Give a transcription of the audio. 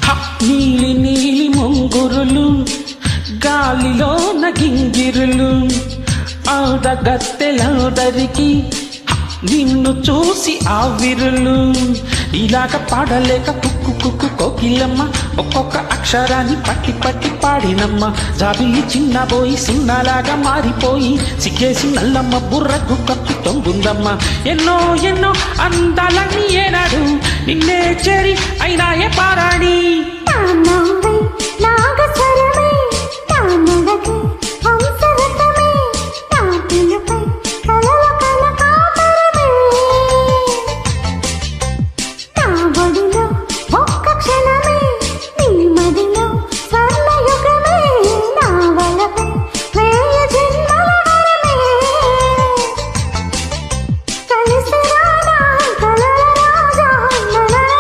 నీలి నీలి ముంగురులు గాలిలో నగింగిరులు ఆడగత్తెలాదరికి నిన్ను చూసి ఆవిరులు ఇలాగ పాడలేక కుక్కు కుక్కు కోకిలమ్మ ఒక్కొక్క అక్షరాన్ని పట్టి పట్టి పాడినమ్మ జాబిల్లి చిన్నబోయి సున్నాలాగా మారిపోయి సిగ్గేసి నల్లమ్మ బుర్రకు కప్పి తొంగుందమ్మ ఎన్నో ఎన్నో అందాలన్నీ ఏనాడు నిన్నే చేరి అయినాయే పారాణి